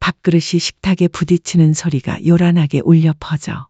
밥그릇이 식탁에 부딪히는 소리가 요란하게 울려 퍼져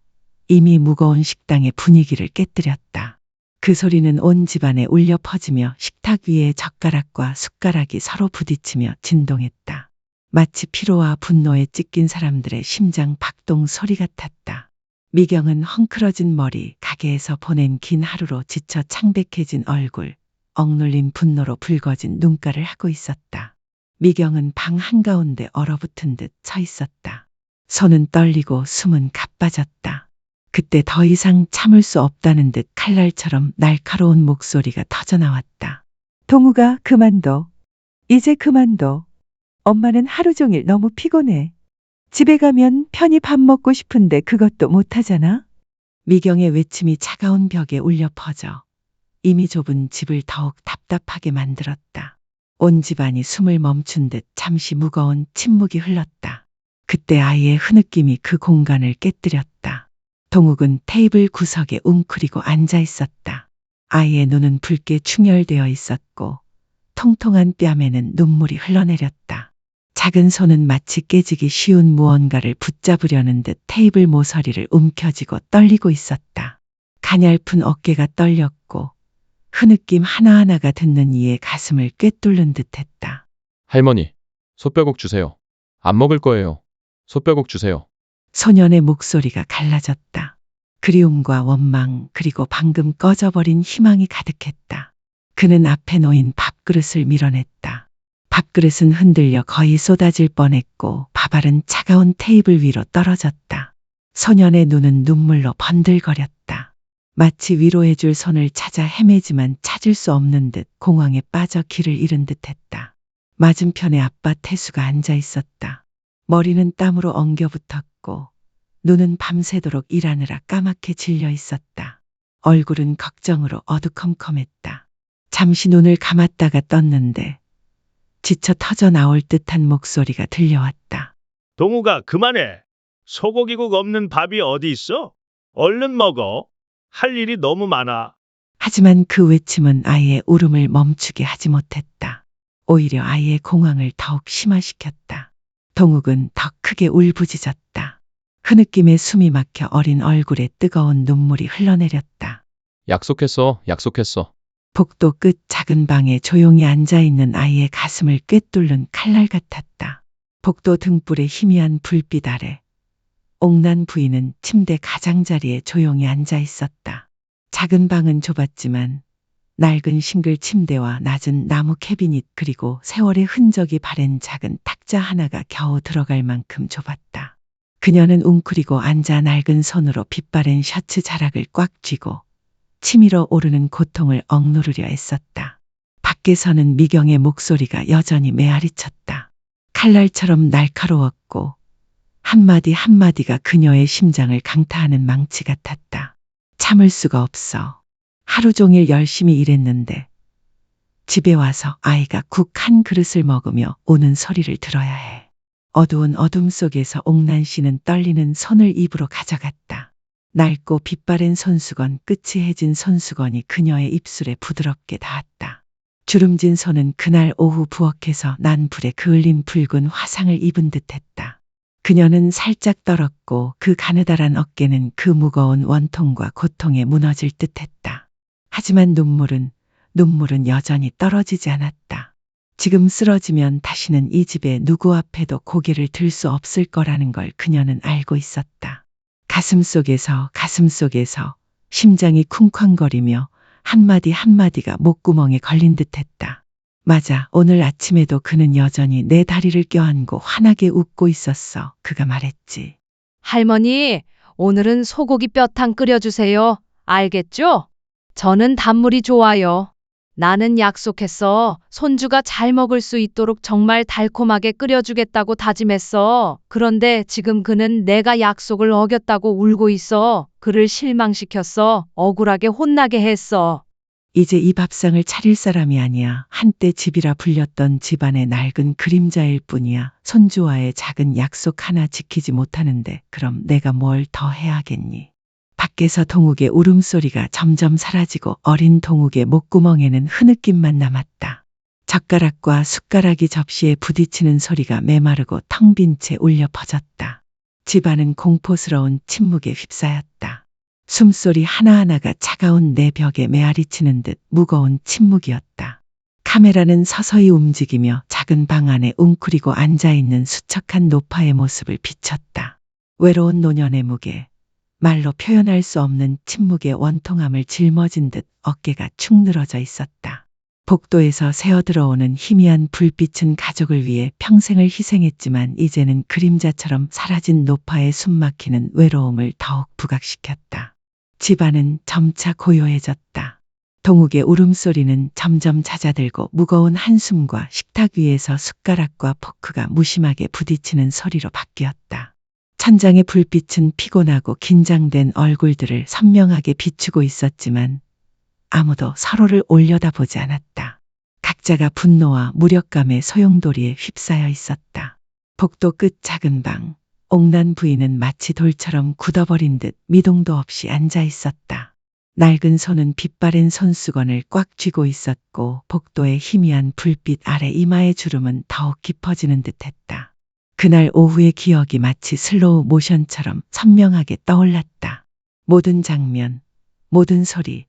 이미 무거운 식당의 분위기를 깨뜨렸다. 그 소리는 온 집안에 울려 퍼지며 식탁 위에 젓가락과 숟가락이 서로 부딪히며 진동했다. 마치 피로와 분노에 찢긴 사람들의 심장 박동 소리 같았다. 미경은 헝클어진 머리, 가게에서 보낸 긴 하루로 지쳐 창백해진 얼굴, 억눌린 분노로 붉어진 눈가를 하고 있었다. 미경은 방 한가운데 얼어붙은 듯 서 있었다. 손은 떨리고 숨은 가빠졌다. 그때 더 이상 참을 수 없다는 듯 칼날처럼 날카로운 목소리가 터져나왔다. 동우가 그만둬. 이제 그만둬. 엄마는 하루 종일 너무 피곤해. 집에 가면 편히 밥 먹고 싶은데 그것도 못하잖아. 미경의 외침이 차가운 벽에 울려 퍼져 이미 좁은 집을 더욱 답답하게 만들었다. 온 집안이 숨을 멈춘 듯 잠시 무거운 침묵이 흘렀다. 그때 아이의 흐느낌이 그 공간을 깨뜨렸다. 동욱은 테이블 구석에 웅크리고 앉아 있었다. 아이의 눈은 붉게 충혈되어 있었고 통통한 뺨에는 눈물이 흘러내렸다. 작은 손은 마치 깨지기 쉬운 무언가를 붙잡으려는 듯 테이블 모서리를 움켜쥐고 떨리고 있었다. 가냘픈 어깨가 떨렸고 흐느낌 하나하나가 듣는 이의 가슴을 꿰뚫는 듯했다. 할머니, 솥뼈국 주세요. 안 먹을 거예요. 솥뼈국 주세요. 소년의 목소리가 갈라졌다. 그리움과 원망 그리고 방금 꺼져버린 희망이 가득했다. 그는 앞에 놓인 밥그릇을 밀어냈다. 밥그릇은 흔들려 거의 쏟아질 뻔했고 밥알은 차가운 테이블 위로 떨어졌다. 소년의 눈은 눈물로 번들거렸다. 마치 위로해줄 손을 찾아 헤매지만 찾을 수 없는 듯 공황에 빠져 길을 잃은 듯했다. 맞은편에 아빠 태수가 앉아 있었다. 머리는 땀으로 엉겨붙었고 눈은 밤새도록 일하느라 까맣게 질려 있었다. 얼굴은 걱정으로 어두컴컴했다. 잠시 눈을 감았다가 떴는데 지쳐 터져 나올 듯한 목소리가 들려왔다. 동우가 그만해. 소고기국 없는 밥이 어디 있어? 얼른 먹어. 할 일이 너무 많아. 하지만 그 외침은 아이의 울음을 멈추게 하지 못했다. 오히려 아이의 공황을 더욱 심화시켰다. 동욱은 더 크게 울부짖었다. 흐느낌에 숨이 막혀 어린 얼굴에 뜨거운 눈물이 흘러내렸다. 약속했어, 약속했어. 복도 끝 작은 방에 조용히 앉아있는 아이의 가슴을 꿰뚫는 칼날 같았다. 복도 등불의 희미한 불빛 아래 옥난 부인은 침대 가장자리에 조용히 앉아 있었다. 작은 방은 좁았지만 낡은 싱글 침대와 낮은 나무 캐비닛 그리고 세월의 흔적이 바랜 작은 탁자 하나가 겨우 들어갈 만큼 좁았다. 그녀는 웅크리고 앉아 낡은 손으로 빛바랜 셔츠 자락을 꽉 쥐고 치밀어 오르는 고통을 억누르려 애썼다. 밖에서는 미경의 목소리가 여전히 메아리쳤다. 칼날처럼 날카로웠고 한마디 한마디가 그녀의 심장을 강타하는 망치 같았다. 참을 수가 없어. 하루 종일 열심히 일했는데 집에 와서 아이가 국 한 그릇을 먹으며 우는 소리를 들어야 해. 어두운 어둠 속에서 옥난 씨는 떨리는 손을 입으로 가져갔다. 낡고 빛바랜 손수건 끝이 해진 손수건이 그녀의 입술에 부드럽게 닿았다. 주름진 손은 그날 오후 부엌에서 난 불에 그을린 붉은 화상을 입은 듯했다. 그녀는 살짝 떨었고 그 가느다란 어깨는 그 무거운 원통과 고통에 무너질 듯했다. 하지만 눈물은 여전히 떨어지지 않았다. 지금 쓰러지면 다시는 이 집에 누구 앞에도 고개를 들 수 없을 거라는 걸 그녀는 알고 있었다. 가슴속에서 심장이 쿵쾅거리며 한마디 한마디가 목구멍에 걸린 듯했다. 맞아, 오늘 아침에도 그는 여전히 내 다리를 껴안고 환하게 웃고 있었어. 그가 말했지. 할머니, 오늘은 소고기 뼈탕 끓여주세요. 알겠죠? 저는 단물이 좋아요. 나는 약속했어. 손주가 잘 먹을 수 있도록 정말 달콤하게 끓여주겠다고 다짐했어. 그런데 지금 그는 내가 약속을 어겼다고 울고 있어. 그를 실망시켰어. 억울하게 혼나게 했어. 이제 이 밥상을 차릴 사람이 아니야. 한때 집이라 불렸던 집안의 낡은 그림자일 뿐이야. 손주와의 작은 약속 하나 지키지 못하는데 그럼 내가 뭘 더 해야겠니? 밖에서 동욱의 울음소리가 점점 사라지고 어린 동욱의 목구멍에는 흐느낌만 남았다. 젓가락과 숟가락이 접시에 부딪히는 소리가 메마르고 텅 빈 채 울려 퍼졌다. 집안은 공포스러운 침묵에 휩싸였다. 숨소리 하나하나가 차가운 내 벽에 메아리치는 듯 무거운 침묵이었다. 카메라는 서서히 움직이며 작은 방 안에 웅크리고 앉아있는 수척한 노파의 모습을 비췄다. 외로운 노년의 무게, 말로 표현할 수 없는 침묵의 원통함을 짊어진 듯 어깨가 축 늘어져 있었다. 복도에서 새어들어오는 희미한 불빛은 가족을 위해 평생을 희생했지만 이제는 그림자처럼 사라진 노파의 숨막히는 외로움을 더욱 부각시켰다. 집안은 점차 고요해졌다. 동욱의 울음소리는 점점 잦아들고 무거운 한숨과 식탁 위에서 숟가락과 포크가 무심하게 부딪히는 소리로 바뀌었다. 천장의 불빛은 피곤하고 긴장된 얼굴들을 선명하게 비추고 있었지만 아무도 서로를 올려다보지 않았다. 각자가 분노와 무력감의 소용돌이에 휩싸여 있었다. 복도 끝 작은 방, 옥난 부인은 마치 돌처럼 굳어버린 듯 미동도 없이 앉아 있었다. 낡은 손은 빛바랜 손수건을 꽉 쥐고 있었고 복도의 희미한 불빛 아래 이마의 주름은 더욱 깊어지는 듯했다. 그날 오후의 기억이 마치 슬로우 모션처럼 선명하게 떠올랐다. 모든 장면, 모든 소리,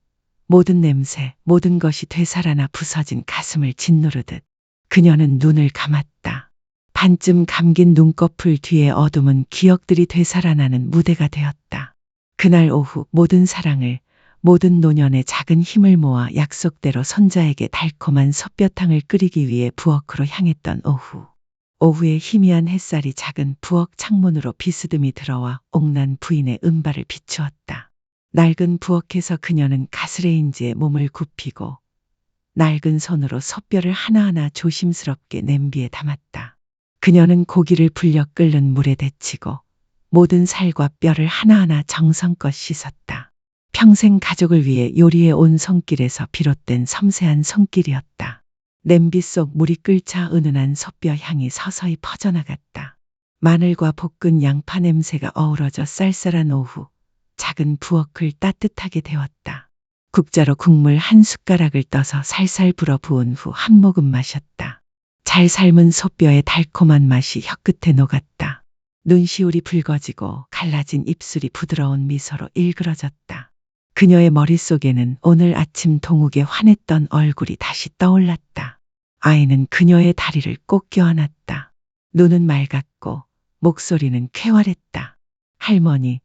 모든 냄새, 모든 것이 되살아나 부서진 가슴을 짓누르듯 그녀는 눈을 감았다. 반쯤 감긴 눈꺼풀 뒤에 어둠은 기억들이 되살아나는 무대가 되었다. 그날 오후 모든 사랑을, 모든 노년의 작은 힘을 모아 약속대로 손자에게 달콤한 솥뼈탕을 끓이기 위해 부엌으로 향했던 오후. 오후의 희미한 햇살이 작은 부엌 창문으로 비스듬히 들어와 옥난 부인의 은발을 비추었다. 낡은 부엌에서 그녀는 가스레인지에 몸을 굽히고 낡은 손으로 솥뼈를 하나하나 조심스럽게 냄비에 담았다. 그녀는 고기를 불려 끓는 물에 데치고 모든 살과 뼈를 하나하나 정성껏 씻었다. 평생 가족을 위해 요리해 온 손길에서 비롯된 섬세한 손길이었다. 냄비 속 물이 끓자 은은한 솥뼈 향이 서서히 퍼져나갔다. 마늘과 볶은 양파 냄새가 어우러져 쌀쌀한 오후, 작은 부엌을 따뜻하게 데웠다. 국자로 국물 한 숟가락을 떠서 살살 불어 부은 후 한 모금 마셨다. 잘 삶은 솥뼈의 달콤한 맛이 혀끝에 녹았다. 눈시울이 붉어지고 갈라진 입술이 부드러운 미소로 일그러졌다. 그녀의 머릿속에는 오늘 아침 동욱의 환했던 얼굴이 다시 떠올랐다. 아이는 그녀의 다리를 꼭 껴안았다. 눈은 맑았고 목소리는 쾌활했다. 할머니,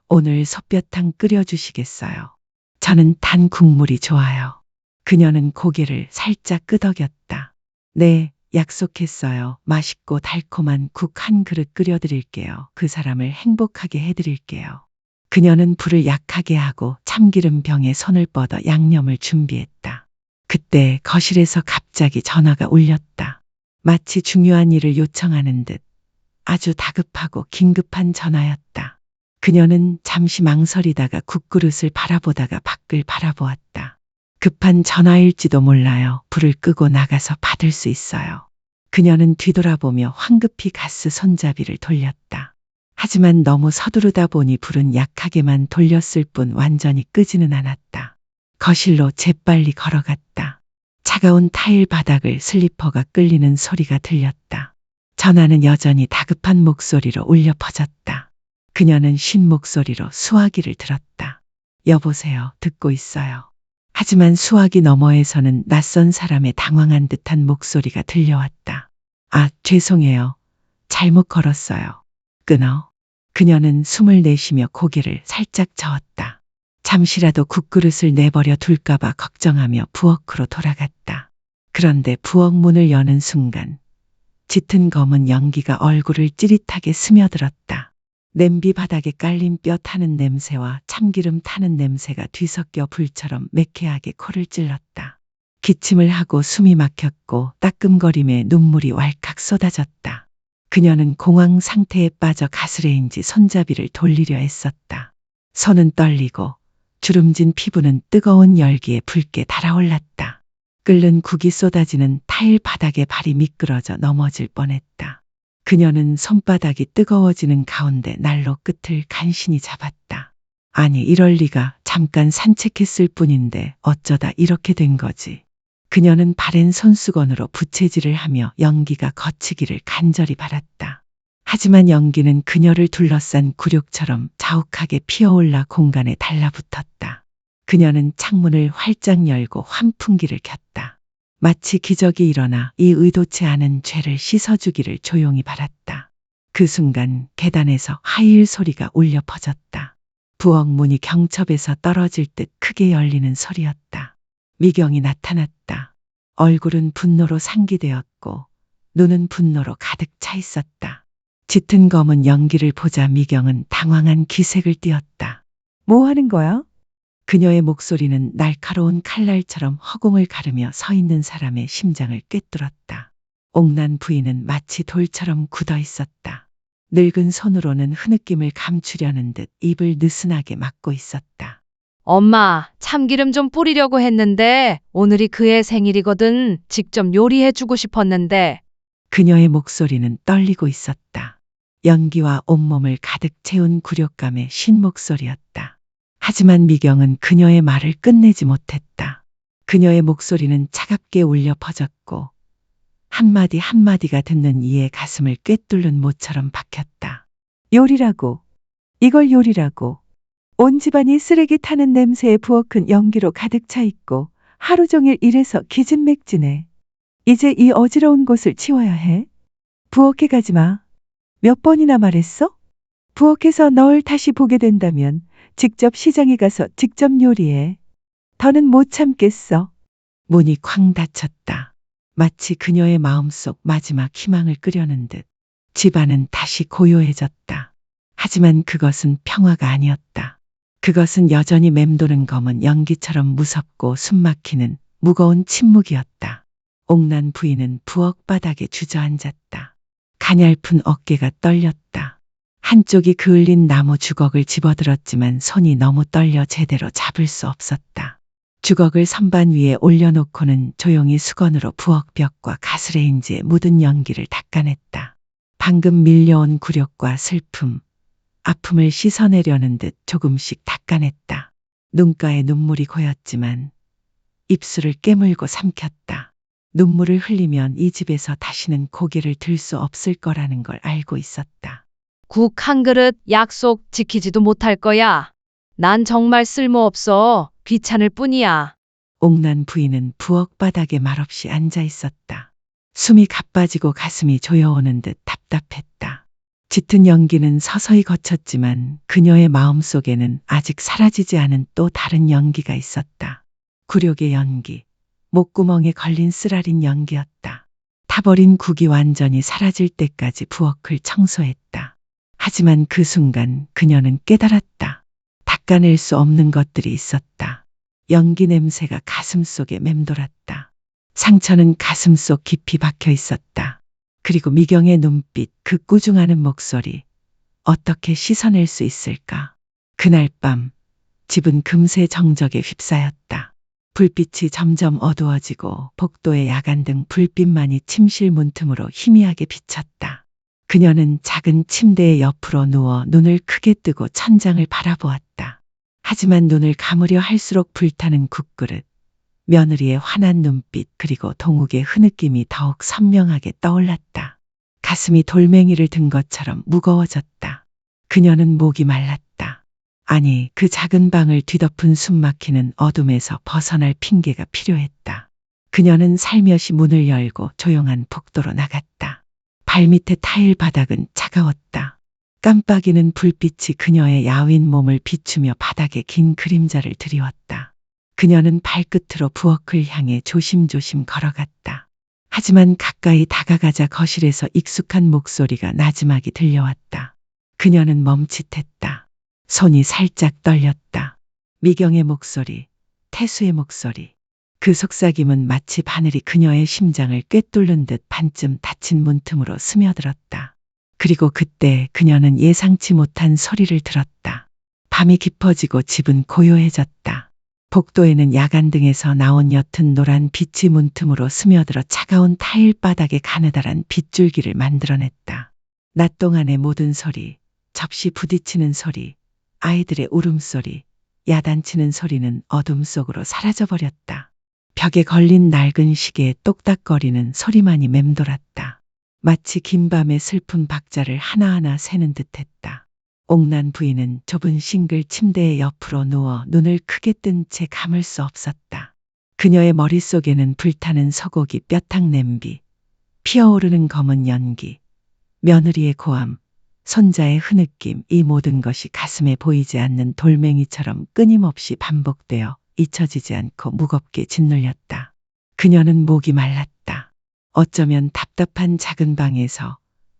오늘 솥뼈탕 끓여주시겠어요? 저는 단 국물이 좋아요. 그녀는 고개를 살짝 끄덕였다. 네, 약속했어요. 맛있고 달콤한 국 한 그릇 끓여드릴게요. 그 사람을 행복하게 해드릴게요. 그녀는 불을 약하게 하고 참기름 병에 손을 뻗어 양념을 준비했다. 그때 거실에서 갑자기 전화가 울렸다. 마치 중요한 일을 요청하는 듯 아주 다급하고 긴급한 전화였다. 그녀는 잠시 망설이다가 국그릇을 바라보다가 밖을 바라보았다. 급한 전화일지도 몰라요. 불을 끄고 나가서 받을 수 있어요. 그녀는 뒤돌아보며 황급히 가스 손잡이를 돌렸다. 하지만 너무 서두르다 보니 불은 약하게만 돌렸을 뿐 완전히 끄지는 않았다. 거실로 재빨리 걸어갔다. 차가운 타일 바닥을 슬리퍼가 끌리는 소리가 들렸다. 전화는 여전히 다급한 목소리로 울려 퍼졌다. 그녀는 쉰 목소리로 수화기를 들었다. 여보세요, 듣고 있어요. 하지만 수화기 너머에서는 낯선 사람의 당황한 듯한 목소리가 들려왔다. 아, 죄송해요. 잘못 걸었어요. 끊어. 그녀는 숨을 내쉬며 고개를 살짝 저었다. 잠시라도 국그릇을 내버려 둘까봐 걱정하며 부엌으로 돌아갔다. 그런데 부엌 문을 여는 순간 짙은 검은 연기가 얼굴을 찌릿하게 스며들었다. 냄비 바닥에 깔린 뼈 타는 냄새와 참기름 타는 냄새가 뒤섞여 불처럼 매캐하게 코를 찔렀다. 기침을 하고 숨이 막혔고 따끔거림에 눈물이 왈칵 쏟아졌다. 그녀는 공황 상태에 빠져 가스레인지 손잡이를 돌리려 애썼다. 손은 떨리고 주름진 피부는 뜨거운 열기에 붉게 달아올랐다. 끓는 국이 쏟아지는 타일 바닥에 발이 미끄러져 넘어질 뻔했다. 그녀는 손바닥이 뜨거워지는 가운데 난로 끝을 간신히 잡았다. 아니, 이럴 리가. 잠깐 산책했을 뿐인데 어쩌다 이렇게 된 거지. 그녀는 바랜 손수건으로 부채질을 하며 연기가 거치기를 간절히 바랐다. 하지만 연기는 그녀를 둘러싼 굴욕처럼 자욱하게 피어올라 공간에 달라붙었다. 그녀는 창문을 활짝 열고 환풍기를 켰다. 마치 기적이 일어나 이 의도치 않은 죄를 씻어주기를 조용히 바랐다. 그 순간 계단에서 하이힐 소리가 울려 퍼졌다. 부엌 문이 경첩에서 떨어질 듯 크게 열리는 소리였다. 미경이 나타났다. 얼굴은 분노로 상기되었고 눈은 분노로 가득 차 있었다. 짙은 검은 연기를 보자 미경은 당황한 기색을 띠었다. 뭐 하는 거야? 그녀의 목소리는 날카로운 칼날처럼 허공을 가르며 서 있는 사람의 심장을 꿰뚫었다. 옥난 부인은 마치 돌처럼 굳어 있었다. 늙은 손으로는 흐느낌을 감추려는 듯 입을 느슨하게 막고 있었다. 엄마, 참기름 좀 뿌리려고 했는데 오늘이 그의 생일이거든. 직접 요리해주고 싶었는데. 그녀의 목소리는 떨리고 있었다. 연기와 온몸을 가득 채운 굴욕감의 쉰 목소리였다. 하지만 미경은 그녀의 말을 끝내지 못했다. 그녀의 목소리는 차갑게 울려 퍼졌고 한마디 한마디가 듣는 이의 가슴을 꿰뚫는 모처럼 박혔다. 요리라고. 이걸 요리라고. 온 집안이 쓰레기 타는 냄새에 부엌은 연기로 가득 차 있고 하루 종일 일해서 기진맥진해. 이제 이 어지러운 곳을 치워야 해. 부엌에 가지 마. 몇 번이나 말했어? 부엌에서 널 다시 보게 된다면 직접 시장에 가서 직접 요리해. 더는 못 참겠어. 문이 쾅 닫혔다. 마치 그녀의 마음속 마지막 희망을 끄려는 듯 집안은 다시 고요해졌다. 하지만 그것은 평화가 아니었다. 그것은 여전히 맴도는 검은 연기처럼 무섭고 숨막히는 무거운 침묵이었다. 옥난 부인은 부엌 바닥에 주저앉았다. 가냘픈 어깨가 떨렸다. 한쪽이 그을린 나무 주걱을 집어들었지만 손이 너무 떨려 제대로 잡을 수 없었다. 주걱을 선반 위에 올려놓고는 조용히 수건으로 부엌 벽과 가스레인지에 묻은 연기를 닦아냈다. 방금 밀려온 굴욕과 슬픔, 아픔을 씻어내려는 듯 조금씩 닦아냈다. 눈가에 눈물이 고였지만 입술을 깨물고 삼켰다. 눈물을 흘리면 이 집에서 다시는 고개를 들 수 없을 거라는 걸 알고 있었다. 국 한 그릇 약속 지키지도 못할 거야. 난 정말 쓸모없어. 귀찮을 뿐이야. 옥난 부인은 부엌 바닥에 말없이 앉아 있었다. 숨이 가빠지고 가슴이 조여오는 듯 답답했다. 짙은 연기는 서서히 거쳤지만 그녀의 마음속에는 아직 사라지지 않은 또 다른 연기가 있었다. 굴욕의 연기, 목구멍에 걸린 쓰라린 연기였다. 타버린 국이 완전히 사라질 때까지 부엌을 청소했다. 하지만 그 순간 그녀는 깨달았다. 닦아낼 수 없는 것들이 있었다. 연기 냄새가 가슴 속에 맴돌았다. 상처는 가슴 속 깊이 박혀 있었다. 그리고 미경의 눈빛, 그 꾸중하는 목소리. 어떻게 씻어낼 수 있을까? 그날 밤, 집은 금세 정적에 휩싸였다. 불빛이 점점 어두워지고 복도의 야간등 불빛만이 침실 문틈으로 희미하게 비쳤다. 그녀는 작은 침대의 옆으로 누워 눈을 크게 뜨고 천장을 바라보았다. 하지만 눈을 감으려 할수록 불타는 국그릇, 며느리의 환한 눈빛 그리고 동욱의 흐느낌이 더욱 선명하게 떠올랐다. 가슴이 돌멩이를 든 것처럼 무거워졌다. 그녀는 목이 말랐다. 아니, 그 작은 방을 뒤덮은 숨막히는 어둠에서 벗어날 핑계가 필요했다. 그녀는 살며시 문을 열고 조용한 복도로 나갔다. 발밑의 타일 바닥은 차가웠다. 깜빡이는 불빛이 그녀의 야윈 몸을 비추며 바닥에 긴 그림자를 드리웠다. 그녀는 발끝으로 부엌을 향해 조심조심 걸어갔다. 하지만 가까이 다가가자 거실에서 익숙한 목소리가 나지막이 들려왔다. 그녀는 멈칫했다. 손이 살짝 떨렸다. 미경의 목소리, 태수의 목소리. 그 속삭임은 마치 바늘이 그녀의 심장을 꿰뚫는 듯 반쯤 닫힌 문틈으로 스며들었다. 그리고 그때 그녀는 예상치 못한 소리를 들었다. 밤이 깊어지고 집은 고요해졌다. 복도에는 야간등에서 나온 옅은 노란 빛이 문틈으로 스며들어 차가운 타일 바닥에 가느다란 빗줄기를 만들어냈다. 낮 동안의 모든 소리, 접시 부딪히는 소리, 아이들의 울음소리, 야단치는 소리는 어둠 속으로 사라져버렸다. 벽에 걸린 낡은 시계의 똑딱거리는 소리만이 맴돌았다. 마치 긴 밤의 슬픈 박자를 하나하나 세는 듯했다. 옥난 부인은 좁은 싱글 침대의 옆으로 누워 눈을 크게 뜬 채 감을 수 없었다. 그녀의 머릿속에는 불타는 소고기 뼈탕 냄비, 피어오르는 검은 연기, 며느리의 고함, 손자의 흐느낌, 이 모든 것이 가슴에 보이지 않는 돌멩이처럼 끊임없이 반복되어 잊혀지지 않고 무겁게 짓눌렸다. 그녀는 목이 말랐다. 어쩌면 답답한 작은 방에서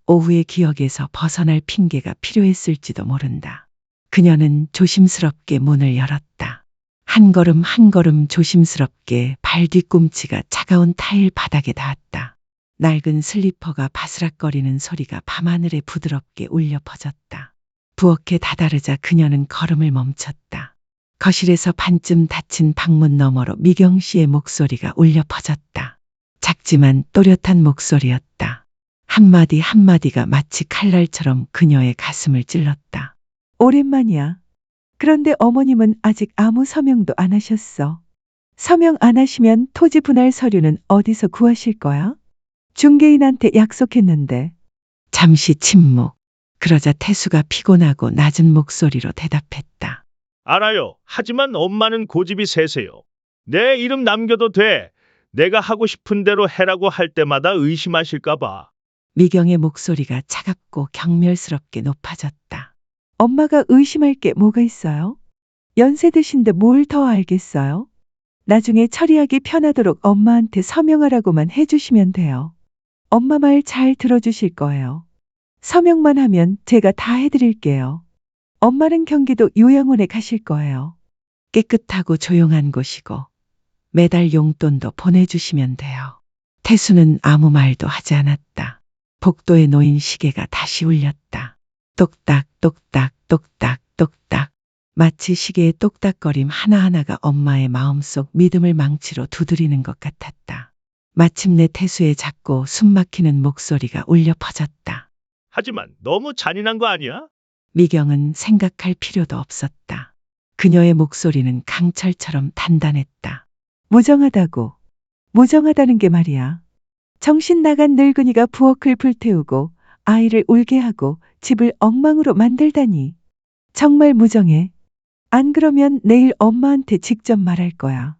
오후의 기억에서 벗어날 핑계가 필요했을지도 모른다. 그녀는 조심스럽게 문을 열었다. 한 걸음 한 걸음 조심스럽게 발 뒤꿈치가 차가운 타일 바닥에 닿았다. 낡은 슬리퍼가 바스락거리는 소리가 밤하늘에 부드럽게 울려 퍼졌다. 부엌에 다다르자 그녀는 걸음을 멈췄다. 거실에서 반쯤 닫힌 방문 너머로 미경 씨의 목소리가 울려 퍼졌다. 작지만 또렷한 목소리였다. 한마디 한마디가 마치 칼날처럼 그녀의 가슴을 찔렀다. 오랜만이야. 그런데 어머님은 아직 아무 서명도 안 하셨어. 서명 안 하시면 토지 분할 서류는 어디서 구하실 거야? 중개인한테 약속했는데. 잠시 침묵. 그러자 태수가 피곤하고 낮은 목소리로 대답했다. 알아요. 하지만 엄마는 고집이 세세요. 내 이름 남겨도 돼. 내가 하고 싶은 대로 해라고 할 때마다 의심하실까 봐. 미경의 목소리가 차갑고 경멸스럽게 높아졌다. 엄마가 의심할 게 뭐가 있어요? 연세 드신데 뭘 더 알겠어요? 나중에 처리하기 편하도록 엄마한테 서명하라고만 해주시면 돼요. 엄마 말 잘 들어주실 거예요. 서명만 하면 제가 다 해드릴게요. 엄마는 경기도 요양원에 가실 거예요. 깨끗하고 조용한 곳이고 매달 용돈도 보내주시면 돼요. 태수는 아무 말도 하지 않았다. 복도에 놓인 시계가 다시 울렸다. 똑딱 똑딱 똑딱 똑딱. 마치 시계의 똑딱거림 하나하나가 엄마의 마음속 믿음을 망치로 두드리는 것 같았다. 마침내 태수의 작고 숨막히는 목소리가 울려 퍼졌다. 하지만 너무 잔인한 거 아니야? 미경은 생각할 필요도 없었다. 그녀의 목소리는 강철처럼 단단했다. 무정하다고. 무정하다는 게 말이야. 정신 나간 늙은이가 부엌을 불태우고 아이를 울게 하고 집을 엉망으로 만들다니. 정말 무정해. 안 그러면 내일 엄마한테 직접 말할 거야.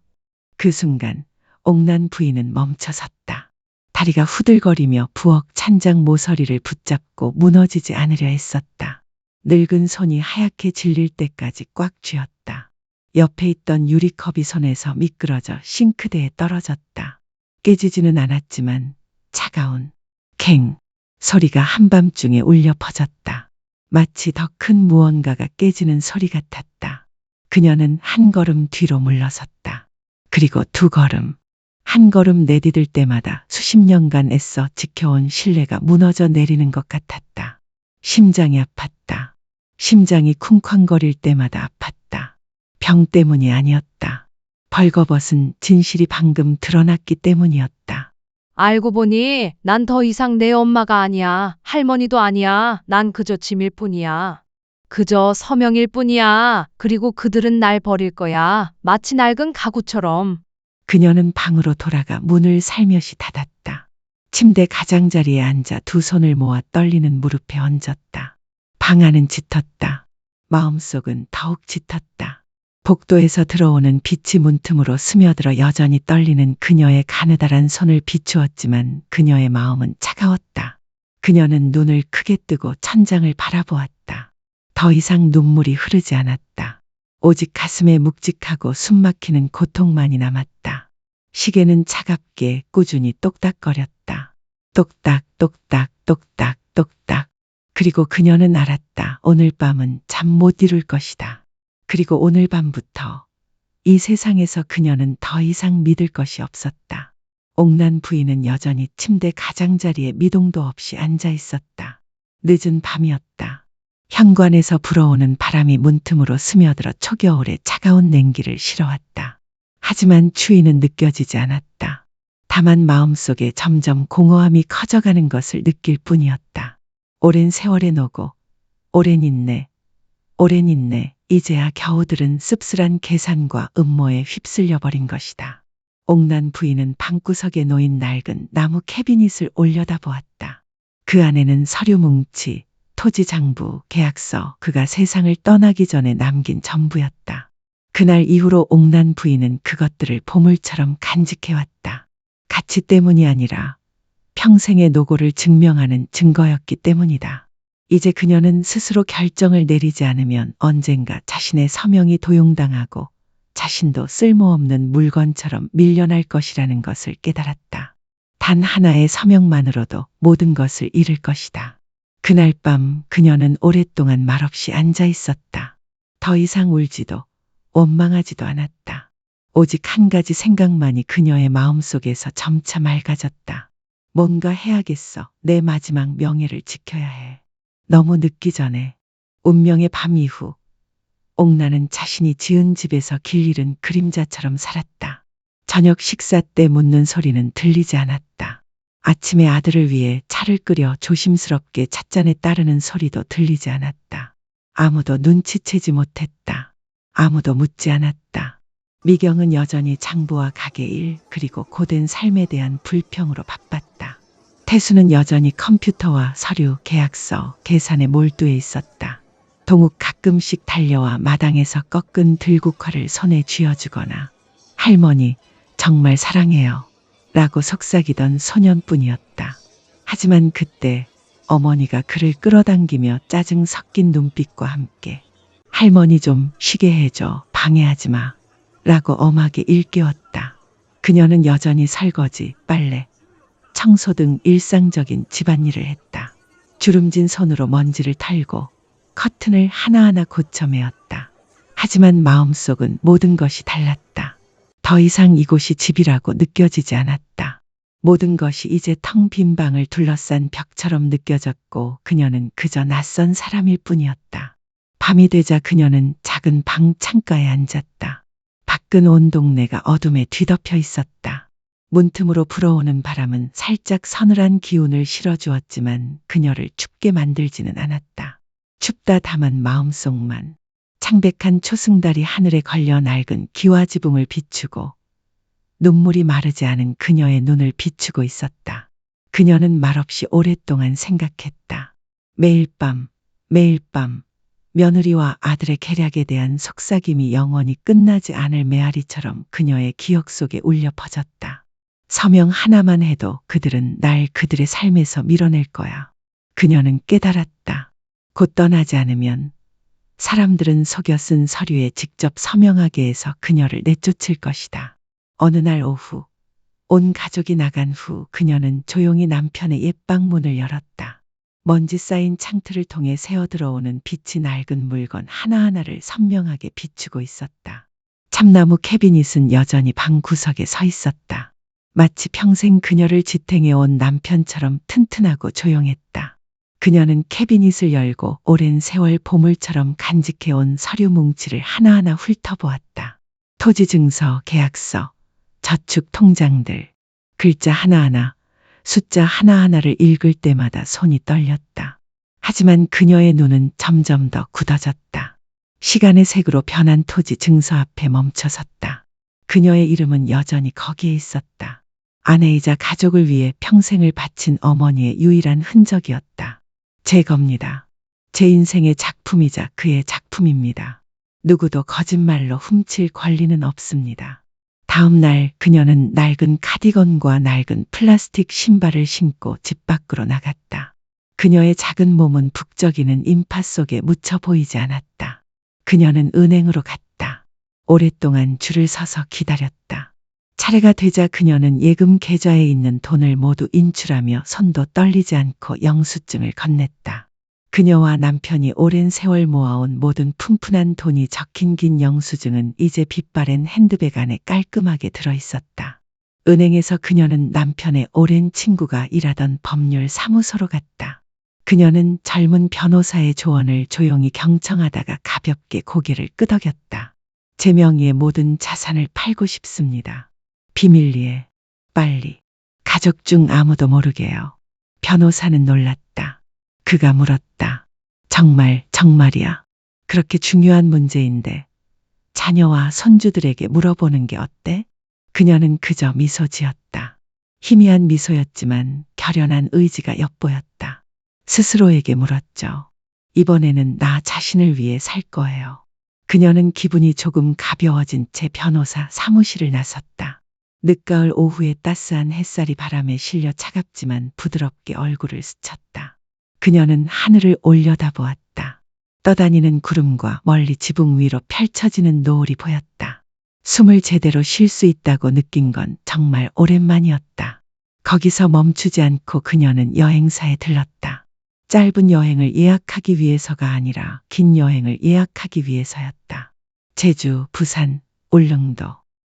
그 순간 옥난 부인은 멈춰섰다. 다리가 후들거리며 부엌 찬장 모서리를 붙잡고 무너지지 않으려 했었다. 늙은 손이 하얗게 질릴 때까지 꽉 쥐었다. 옆에 있던 유리컵이 손에서 미끄러져 싱크대에 떨어졌다. 깨지지는 않았지만 차가운 캥 소리가 한밤중에 울려 퍼졌다. 마치 더 큰 무언가가 깨지는 소리 같았다. 그녀는 한 걸음 뒤로 물러섰다. 그리고 두 걸음. 한 걸음 내디딜 때마다 수십 년간 애써 지켜온 신뢰가 무너져 내리는 것 같았다. 심장이 아팠다. 심장이 쿵쾅거릴 때마다 아팠다. 병 때문이 아니었다. 벌거벗은 진실이 방금 드러났기 때문이었다. 알고 보니 난 더 이상 내 엄마가 아니야. 할머니도 아니야. 난 그저 짐일 뿐이야. 그저 서명일 뿐이야. 그리고 그들은 날 버릴 거야. 마치 낡은 가구처럼. 그녀는 방으로 돌아가 문을 살며시 닫았다. 침대 가장자리에 앉아 두 손을 모아 떨리는 무릎에 얹었다. 방 안은 짙었다. 마음속은 더욱 짙었다. 복도에서 들어오는 빛이 문틈으로 스며들어 여전히 떨리는 그녀의 가느다란 손을 비추었지만 그녀의 마음은 차가웠다. 그녀는 눈을 크게 뜨고 천장을 바라보았다. 더 이상 눈물이 흐르지 않았다. 오직 가슴에 묵직하고 숨막히는 고통만이 남았다. 시계는 차갑게 꾸준히 똑딱거렸다. 똑딱 똑딱 똑딱 똑딱. 그리고 그녀는 알았다. 오늘 밤은 잠 못 이룰 것이다. 그리고 오늘 밤부터 이 세상에서 그녀는 더 이상 믿을 것이 없었다. 옥난 부인은 여전히 침대 가장자리에 미동도 없이 앉아 있었다. 늦은 밤이었다. 현관에서 불어오는 바람이 문틈으로 스며들어 초겨울의 차가운 냉기를 실어왔다. 하지만 추위는 느껴지지 않았다. 다만 마음속에 점점 공허함이 커져가는 것을 느낄 뿐이었다. 오랜 세월의 노고, 오랜 인내, 이제야 겨우 들은 씁쓸한 계산과 음모에 휩쓸려 버린 것이다. 옥난 부인은 방구석에 놓인 낡은 나무 캐비닛을 올려다보았다. 그 안에는 서류 뭉치, 토지 장부, 계약서, 그가 세상을 떠나기 전에 남긴 전부였다. 그날 이후로 옥난 부인은 그것들을 보물처럼 간직해왔다. 가치 때문이 아니라 평생의 노고를 증명하는 증거였기 때문이다. 이제 그녀는 스스로 결정을 내리지 않으면 언젠가 자신의 서명이 도용당하고 자신도 쓸모없는 물건처럼 밀려날 것이라는 것을 깨달았다. 단 하나의 서명만으로도 모든 것을 잃을 것이다. 그날 밤 그녀는 오랫동안 말없이 앉아 있었다. 더 이상 울지도 원망하지도 않았다. 오직 한 가지 생각만이 그녀의 마음속에서 점차 맑아졌다. 뭔가 해야겠어. 내 마지막 명예를 지켜야 해. 너무 늦기 전에. 운명의 밤 이후 옥나는 자신이 지은 집에서 길 잃은 그림자처럼 살았다. 저녁 식사 때 묻는 소리는 들리지 않았다. 아침에 아들을 위해 차를 끓여 조심스럽게 찻잔에 따르는 소리도 들리지 않았다. 아무도 눈치채지 못했다. 아무도 묻지 않았다. 미경은 여전히 장부와 가게 일 그리고 고된 삶에 대한 불평으로 바빴다. 태수는 여전히 컴퓨터와 서류, 계약서, 계산에 몰두해 있었다. 동욱 가끔씩 달려와 마당에서 꺾은 들국화를 손에 쥐어주거나 할머니 정말 사랑해요 라고 속삭이던 소년뿐이었다. 하지만 그때 어머니가 그를 끌어당기며 짜증 섞인 눈빛과 함께 할머니 좀 쉬게 해줘, 방해하지 마 라고 엄하게 일깨웠다. 그녀는 여전히 설거지, 빨래, 청소 등 일상적인 집안일을 했다. 주름진 손으로 먼지를 털고 커튼을 하나하나 고쳐매었다. 하지만 마음속은 모든 것이 달랐다. 더 이상 이곳이 집이라고 느껴지지 않았다. 모든 것이 이제 텅 빈 방을 둘러싼 벽처럼 느껴졌고 그녀는 그저 낯선 사람일 뿐이었다. 밤이 되자 그녀는 작은 방 창가에 앉았다. 밖은 온 동네가 어둠에 뒤덮여 있었다. 문틈으로 불어오는 바람은 살짝 서늘한 기운을 실어주었지만 그녀를 춥게 만들지는 않았다. 춥다 담은 마음속만 창백한 초승달이 하늘에 걸려 낡은 기와지붕을 비추고 눈물이 마르지 않은 그녀의 눈을 비추고 있었다. 그녀는 말없이 오랫동안 생각했다. 매일 밤 며느리와 아들의 계략에 대한 속삭임이 영원히 끝나지 않을 메아리처럼 그녀의 기억 속에 울려 퍼졌다. 서명 하나만 해도 그들은 날 그들의 삶에서 밀어낼 거야. 그녀는 깨달았다. 곧 떠나지 않으면 사람들은 속여 쓴 서류에 직접 서명하게 해서 그녀를 내쫓을 것이다. 어느 날 오후 온 가족이 나간 후 그녀는 조용히 남편의 옛방 문을 열었다. 먼지 쌓인 창틀을 통해 새어 들어오는 빛이 낡은 물건 하나하나를 선명하게 비추고 있었다. 참나무 캐비닛은 여전히 방 구석에 서 있었다. 마치 평생 그녀를 지탱해온 남편처럼 튼튼하고 조용했다. 그녀는 캐비닛을 열고 오랜 세월 보물처럼 간직해온 서류 뭉치를 하나하나 훑어보았다. 토지 증서, 계약서, 저축 통장들, 글자 하나하나, 숫자 하나하나를 읽을 때마다 손이 떨렸다. 하지만 그녀의 눈은 점점 더 굳어졌다. 시간의 색으로 변한 토지 증서 앞에 멈춰섰다. 그녀의 이름은 여전히 거기에 있었다. 아내이자 가족을 위해 평생을 바친 어머니의 유일한 흔적이었다. 제 겁니다. 제 인생의 작품이자 그의 작품입니다. 누구도 거짓말로 훔칠 권리는 없습니다. 다음 날 그녀는 낡은 카디건과 낡은 플라스틱 신발을 신고 집 밖으로 나갔다. 그녀의 작은 몸은 북적이는 인파 속에 묻혀 보이지 않았다. 그녀는 은행으로 갔다. 오랫동안 줄을 서서 기다렸다. 차례가 되자 그녀는 예금 계좌에 있는 돈을 모두 인출하며 손도 떨리지 않고 영수증을 건넸다. 그녀와 남편이 오랜 세월 모아온 모든 푼푼한 돈이 적힌 긴 영수증은 이제 빛바랜 핸드백 안에 깔끔하게 들어있었다. 은행에서 그녀는 남편의 오랜 친구가 일하던 법률 사무소로 갔다. 그녀는 젊은 변호사의 조언을 조용히 경청하다가 가볍게 고개를 끄덕였다. 제 명의의 모든 자산을 팔고 싶습니다. 비밀리에, 빨리. 가족 중 아무도 모르게요. 변호사는 놀랐다. 그가 물었다. 정말이야. 그렇게 중요한 문제인데 자녀와 손주들에게 물어보는 게 어때? 그녀는 그저 미소 지었다. 희미한 미소였지만 결연한 의지가 엿보였다. 스스로에게 물었죠. 이번에는 나 자신을 위해 살 거예요. 그녀는 기분이 조금 가벼워진 채 변호사 사무실을 나섰다. 늦가을 오후에 따스한 햇살이 바람에 실려 차갑지만 부드럽게 얼굴을 스쳤다. 그녀는 하늘을 올려다보았다. 떠다니는 구름과 멀리 지붕 위로 펼쳐지는 노을이 보였다. 숨을 제대로 쉴 수 있다고 느낀 건 정말 오랜만이었다. 거기서 멈추지 않고 그녀는 여행사에 들렀다. 짧은 여행을 예약하기 위해서가 아니라 긴 여행을 예약하기 위해서였다. 제주, 부산, 울릉도.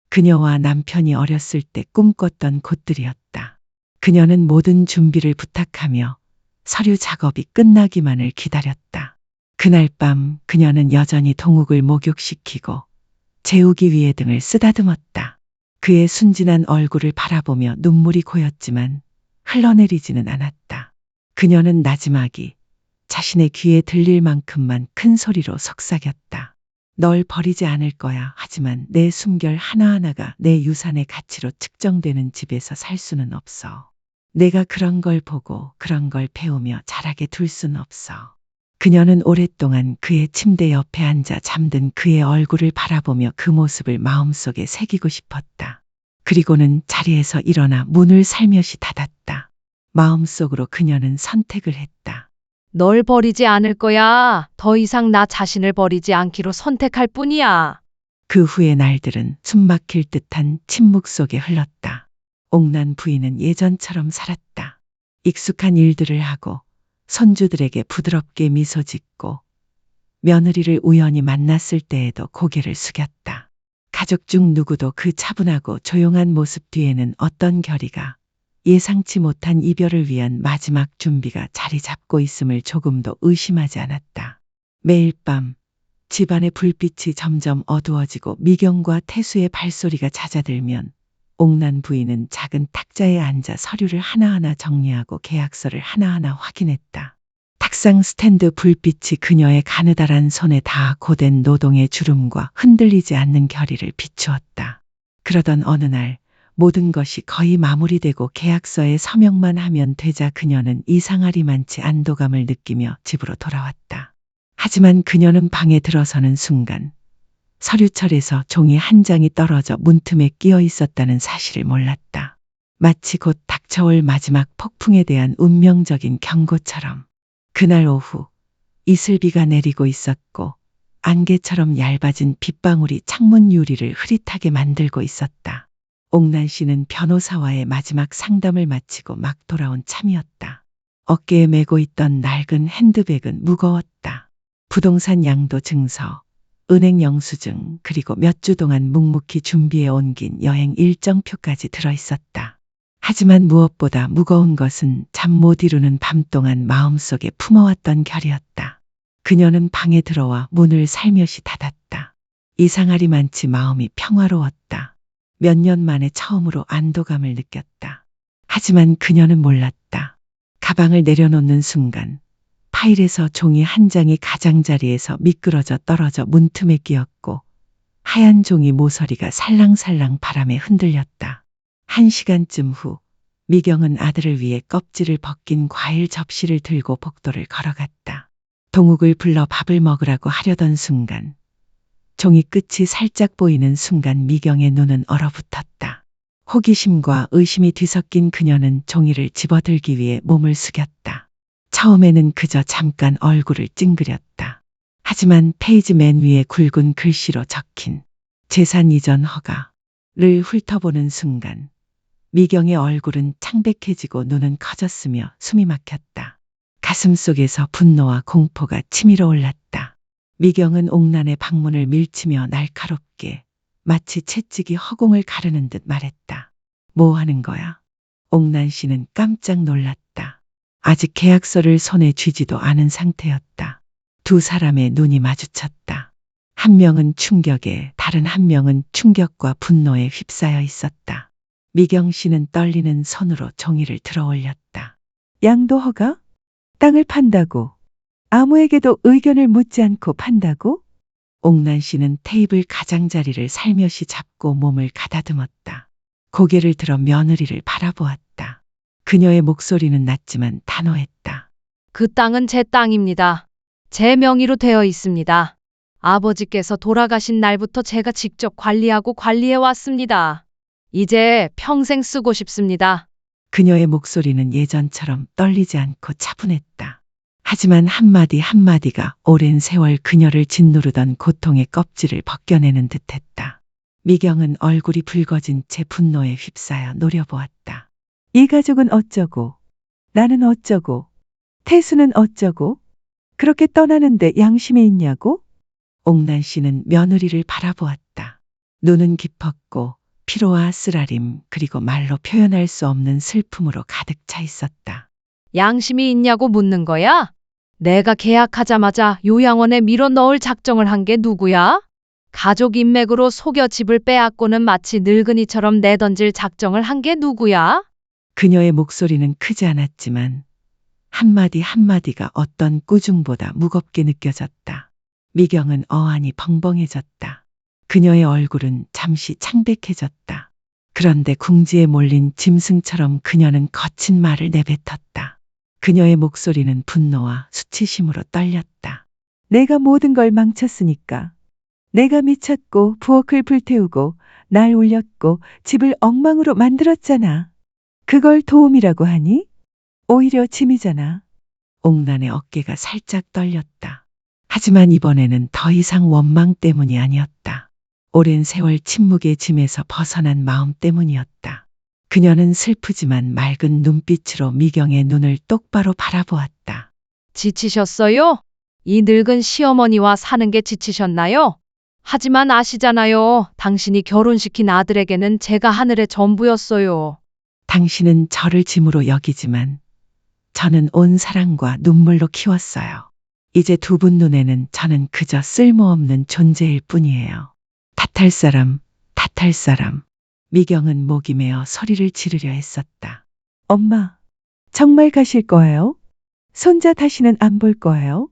그녀와 남편이 어렸을 때 꿈꿨던 곳들이었다. 그녀는 모든 준비를 부탁하며 서류 작업이 끝나기만을 기다렸다. 그날 밤 그녀는 여전히 동욱을 목욕시키고 재우기 위해 등을 쓰다듬었다. 그의 순진한 얼굴을 바라보며 눈물이 고였지만 흘러내리지는 않았다. 그녀는 나지막이 자신의 귀에 들릴 만큼만 큰 소리로 속삭였다. 널 버리지 않을 거야. 하지만 내 숨결 하나하나가 내 유산의 가치로 측정되는 집에서 살 수는 없어. 내가 그런 걸 보고 그런 걸 배우며 자라게 둘 순 없어. 그녀는 오랫동안 그의 침대 옆에 앉아 잠든 그의 얼굴을 바라보며 그 모습을 마음속에 새기고 싶었다. 그리고는 자리에서 일어나 문을 살며시 닫았다. 마음속으로 그녀는 선택을 했다. 널 버리지 않을 거야. 더 이상 나 자신을 버리지 않기로 선택할 뿐이야. 그 후의 날들은 숨막힐 듯한 침묵 속에 흘렀다. 옥난 부인은 예전처럼 살았다. 익숙한 일들을 하고 손주들에게 부드럽게 미소 짓고 며느리를 우연히 만났을 때에도 고개를 숙였다. 가족 중 누구도 그 차분하고 조용한 모습 뒤에는 어떤 결의가 예상치 못한 이별을 위한 마지막 준비가 자리 잡고 있음을 조금도 의심하지 않았다. 매일 밤 집안의 불빛이 점점 어두워지고 미경과 태수의 발소리가 잦아들면 옥난 부인은 작은 탁자에 앉아 서류를 하나하나 정리하고 계약서를 하나하나 확인했다. 탁상 스탠드 불빛이 그녀의 가느다란 손에 다 고된 노동의 주름과 흔들리지 않는 결의를 비추었다. 그러던 어느 날 모든 것이 거의 마무리되고 계약서에 서명만 하면 되자 그녀는 이상하리만치 안도감을 느끼며 집으로 돌아왔다. 하지만 그녀는 방에 들어서는 순간 서류철에서 종이 한 장이 떨어져 문틈에 끼어 있었다는 사실을 몰랐다. 마치 곧 닥쳐올 마지막 폭풍에 대한 운명적인 경고처럼. 그날 오후 이슬비가 내리고 있었고 안개처럼 얇아진 빗방울이 창문 유리를 흐릿하게 만들고 있었다. 옥난 씨는 변호사와의 마지막 상담을 마치고 막 돌아온 참이었다. 어깨에 메고 있던 낡은 핸드백은 무거웠다. 부동산 양도 증서, 은행 영수증, 그리고 몇 주 동안 묵묵히 준비해 옮긴 여행 일정표까지 들어있었다. 하지만 무엇보다 무거운 것은 잠 못 이루는 밤 동안 마음속에 품어왔던 결이었다. 그녀는 방에 들어와 문을 살며시 닫았다. 이상하리만치 마음이 평화로웠다. 몇 년 만에 처음으로 안도감을 느꼈다. 하지만 그녀는 몰랐다. 가방을 내려놓는 순간 파일에서 종이 한 장이 가장자리에서 미끄러져 떨어져 문틈에 끼었고 하얀 종이 모서리가 살랑살랑 바람에 흔들렸다. 1시간쯤 후 미경은 아들을 위해 껍질을 벗긴 과일 접시를 들고 복도를 걸어갔다. 동욱을 불러 밥을 먹으라고 하려던 순간 종이 끝이 살짝 보이는 순간 미경의 눈은 얼어붙었다. 호기심과 의심이 뒤섞인 그녀는 종이를 집어들기 위해 몸을 숙였다. 처음에는 그저 잠깐 얼굴을 찡그렸다. 하지만 페이지 맨 위에 굵은 글씨로 적힌 재산 이전 허가를 훑어보는 순간 미경의 얼굴은 창백해지고 눈은 커졌으며 숨이 막혔다. 가슴속에서 분노와 공포가 치밀어 올랐다. 미경은 옥난의 방문을 밀치며 날카롭게 마치 채찍이 허공을 가르는 듯 말했다. 뭐 하는 거야? 옥난 씨는 깜짝 놀랐다. 아직 계약서를 손에 쥐지도 않은 상태였다. 두 사람의 눈이 마주쳤다. 한 명은 충격에, 다른 한 명은 충격과 분노에 휩싸여 있었다. 미경 씨는 떨리는 손으로 종이를 들어 올렸다. 양도 허가? 땅을 판다고? 아무에게도 의견을 묻지 않고 판다고? 옥란 씨는 테이블 가장자리를 살며시 잡고 몸을 가다듬었다. 고개를 들어 며느리를 바라보았다. 그녀의 목소리는 낮지만 단호했다. 그 땅은 제 땅입니다. 제 명의로 되어 있습니다. 아버지께서 돌아가신 날부터 제가 직접 관리하고 관리해 왔습니다. 이제 평생 쓰고 싶습니다. 그녀의 목소리는 예전처럼 떨리지 않고 차분했다. 하지만 한마디 한마디가 오랜 세월 그녀를 짓누르던 고통의 껍질을 벗겨내는 듯했다. 미경은 얼굴이 붉어진 채 분노에 휩싸여 노려보았다. 이 가족은 어쩌고, 나는 어쩌고, 태수는 어쩌고, 그렇게 떠나는데 양심이 있냐고? 옥란 씨는 며느리를 바라보았다. 눈은 깊었고 피로와 쓰라림 그리고 말로 표현할 수 없는 슬픔으로 가득 차 있었다. 양심이 있냐고 묻는 거야? 내가 계약하자마자 요양원에 밀어 넣을 작정을 한 게 누구야? 가족 인맥으로 속여 집을 빼앗고는 마치 늙은이처럼 내던질 작정을 한 게 누구야? 그녀의 목소리는 크지 않았지만 한마디 한마디가 어떤 꾸중보다 무겁게 느껴졌다. 미경은 어안이 벙벙해졌다. 그녀의 얼굴은 잠시 창백해졌다. 그런데 궁지에 몰린 짐승처럼 그녀는 거친 말을 내뱉었다. 그녀의 목소리는 분노와 수치심으로 떨렸다. 내가 모든 걸 망쳤으니까. 내가 미쳤고 부엌을 불태우고 날 울렸고 집을 엉망으로 만들었잖아. 그걸 도움이라고 하니? 오히려 짐이잖아. 옥란의 어깨가 살짝 떨렸다. 하지만 이번에는 더 이상 원망 때문이 아니었다. 오랜 세월 침묵의 짐에서 벗어난 마음 때문이었다. 그녀는 슬프지만 맑은 눈빛으로 미경의 눈을 똑바로 바라보았다. 지치셨어요? 이 늙은 시어머니와 사는 게 지치셨나요? 하지만 아시잖아요. 당신이 결혼시킨 아들에게는 제가 하늘의 전부였어요. 당신은 저를 짐으로 여기지만 저는 온 사랑과 눈물로 키웠어요. 이제 두 분 눈에는 저는 그저 쓸모없는 존재일 뿐이에요. 탓할 사람, 탓할 사람. 미경은 목이 메어 소리를 지르려 했었다. 엄마, 정말 가실 거예요? 손자 다시는 안 볼 거예요?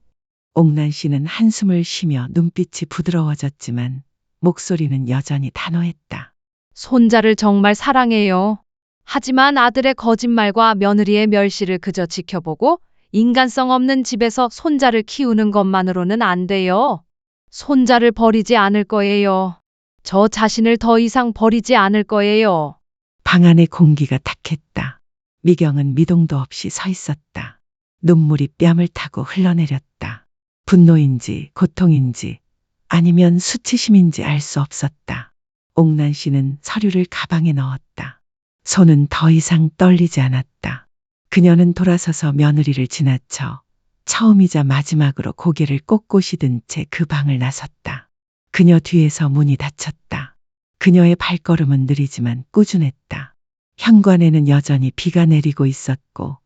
옥란 씨는 한숨을 쉬며 눈빛이 부드러워졌지만 목소리는 여전히 단호했다. 손자를 정말 사랑해요. 하지만 아들의 거짓말과 며느리의 멸시를 그저 지켜보고 인간성 없는 집에서 손자를 키우는 것만으로는 안 돼요. 손자를 버리지 않을 거예요. 저 자신을 더 이상 버리지 않을 거예요. 방 안의 공기가 탁했다. 미경은 미동도 없이 서 있었다. 눈물이 뺨을 타고 흘러내렸다. 분노인지 고통인지 아니면 수치심인지 알 수 없었다. 옥란 씨는 서류를 가방에 넣었다. 손은 더 이상 떨리지 않았다. 그녀는 돌아서서 며느리를 지나쳐 처음이자 마지막으로 고개를 꼿꼿이 든 채 그 방을 나섰다. 그녀 뒤에서 문이 닫혔다. 그녀의 발걸음은 느리지만 꾸준했다. 현관에는 여전히 비가 내리고 있었고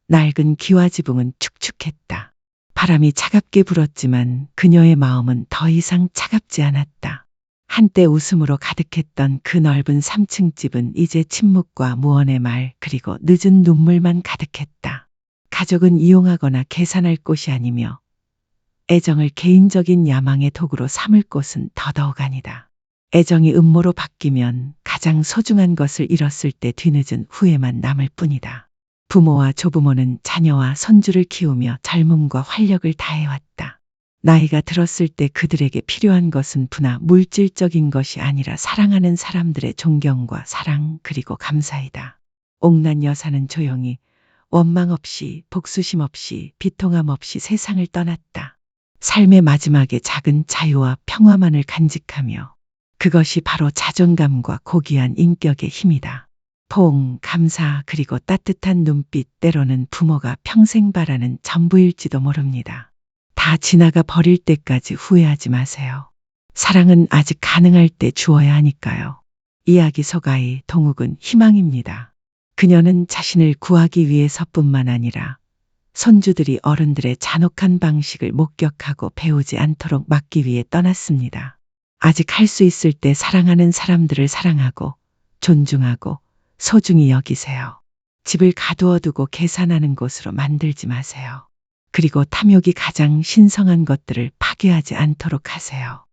낡은 기와지붕은 축축했다. 바람이 차갑게 불었지만 그녀의 마음은 더 이상 차갑지 않았다. 한때 웃음으로 가득했던 그 넓은 3층 집은 이제 침묵과 무언의 말 그리고 늦은 눈물만 가득했다. 가족은 이용하거나 계산할 곳이 아니며 애정을 개인적인 야망의 도구로 삼을 곳은 더더욱 아니다. 애정이 음모로 바뀌면 가장 소중한 것을 잃었을 때 뒤늦은 후회만 남을 뿐이다. 부모와 조부모는 자녀와 손주를 키우며 젊음과 활력을 다해왔다. 나이가 들었을 때 그들에게 필요한 것은 부나 물질적인 것이 아니라 사랑하는 사람들의 존경과 사랑 그리고 감사이다. 옥란 여사는 조용히 원망 없이 복수심 없이 비통함 없이 세상을 떠났다. 삶의 마지막에 작은 자유와 평화만을 간직하며 그것이 바로 자존감과 고귀한 인격의 힘이다. 포옹, 감사 그리고 따뜻한 눈빛 때로는 부모가 평생 바라는 전부일지도 모릅니다. 다 지나가 버릴 때까지 후회하지 마세요. 사랑은 아직 가능할 때 주어야 하니까요. 이야기 소가이 동욱은 희망입니다. 그녀는 자신을 구하기 위해서뿐만 아니라 손주들이 어른들의 잔혹한 방식을 목격하고 배우지 않도록 막기 위해 떠났습니다. 아직 할 수 있을 때 사랑하는 사람들을 사랑하고 존중하고 소중히 여기세요. 집을 가두어 두고 계산하는 곳으로 만들지 마세요. 그리고 탐욕이 가장 신성한 것들을 파괴하지 않도록 하세요.